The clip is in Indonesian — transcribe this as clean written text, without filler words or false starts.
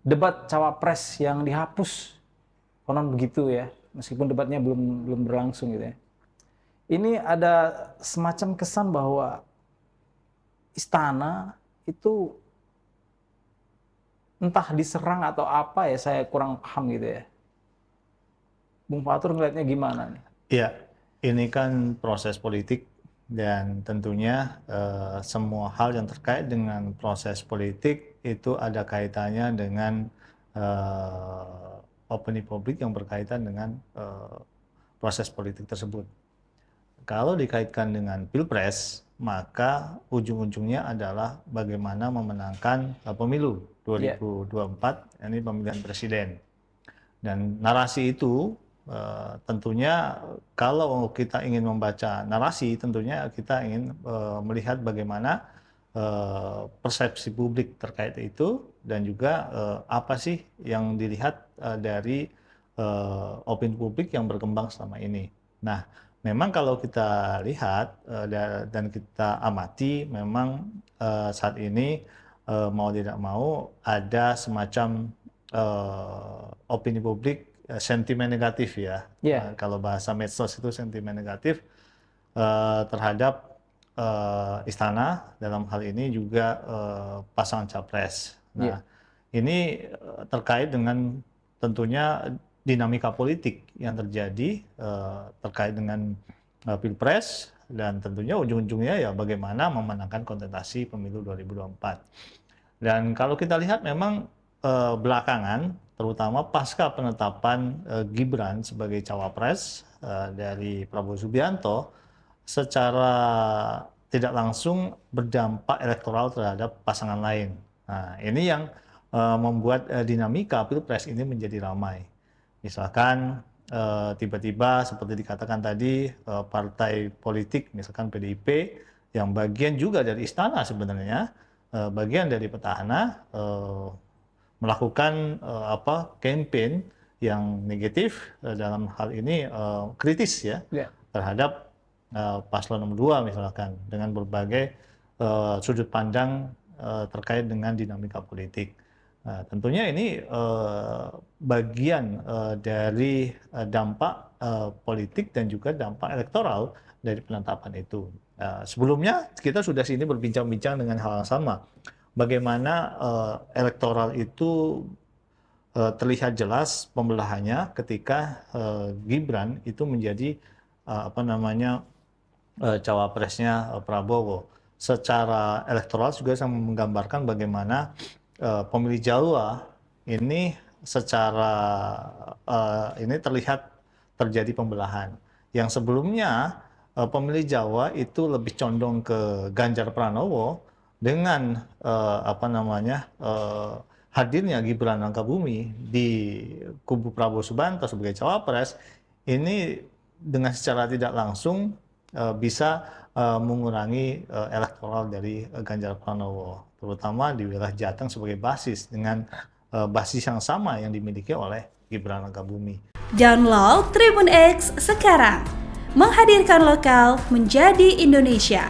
debat cawapres yang dihapus, konon begitu ya, meskipun debatnya belum berlangsung gitu ya. Ini ada semacam kesan bahwa istana itu entah diserang atau apa ya, saya kurang paham gitu ya. Bung Fatur ngelihatnya gimana nih? Iya, ini kan proses politik dan tentunya semua hal yang terkait dengan proses politik itu ada kaitannya dengan opini publik yang berkaitan dengan proses politik tersebut. Kalau dikaitkan dengan Pilpres, maka ujung-ujungnya adalah bagaimana memenangkan pemilu Ya, 2024, ini pemilihan presiden. Dan narasi itu tentunya kalau kita ingin membaca narasi, tentunya kita ingin melihat bagaimana persepsi publik terkait itu dan juga apa sih yang dilihat dari opini publik yang berkembang selama ini. Nah, memang kalau kita lihat dan kita amati, memang saat ini mau tidak mau ada semacam opini publik sentimen negatif ya. ya, Kalau bahasa medsos itu sentimen negatif terhadap istana, dalam hal ini juga pasangan capres. ya, Nah, ini terkait dengan tentunya dinamika politik yang terjadi terkait dengan Pilpres dan tentunya ujung-ujungnya ya bagaimana memenangkan kontestasi pemilu 2024. Dan kalau kita lihat memang belakangan, terutama pasca penetapan Gibran sebagai cawapres dari Prabowo Subianto, secara tidak langsung berdampak elektoral terhadap pasangan lain. Nah, ini yang membuat dinamika Pilpres ini menjadi ramai. Misalkan tiba-tiba seperti dikatakan tadi partai politik, misalkan PDIP, yang bagian juga dari istana sebenarnya, bagian dari petahana melakukan campaign yang negatif dalam hal ini kritis ya ya. terhadap paslon nomor 2 misalkan dengan berbagai sudut pandang terkait dengan dinamika politik. Tentunya ini bagian dari dampak politik dan juga dampak elektoral dari penetapan itu. Sebelumnya kita sudah sini berbincang-bincang dengan hal yang sama. Bagaimana elektoral itu terlihat jelas pembelahannya ketika Gibran itu menjadi cawapresnya Prabowo. Secara elektoral juga sama menggambarkan bagaimana pemilih Jawa ini secara ini terlihat terjadi pembelahan. Yang sebelumnya pemilih Jawa itu lebih condong ke Ganjar Pranowo dengan hadirnya Gibran Rakabumi di kubu Prabowo Subianto sebagai cawapres ini dengan secara tidak langsung bisa mengurangi elektoral dari Ganjar Pranowo, terutama di wilayah Jateng sebagai basis dengan basis yang sama yang dimiliki oleh Gibran Rakabumi. Download Tribun X sekarang, menghadirkan lokal menjadi Indonesia.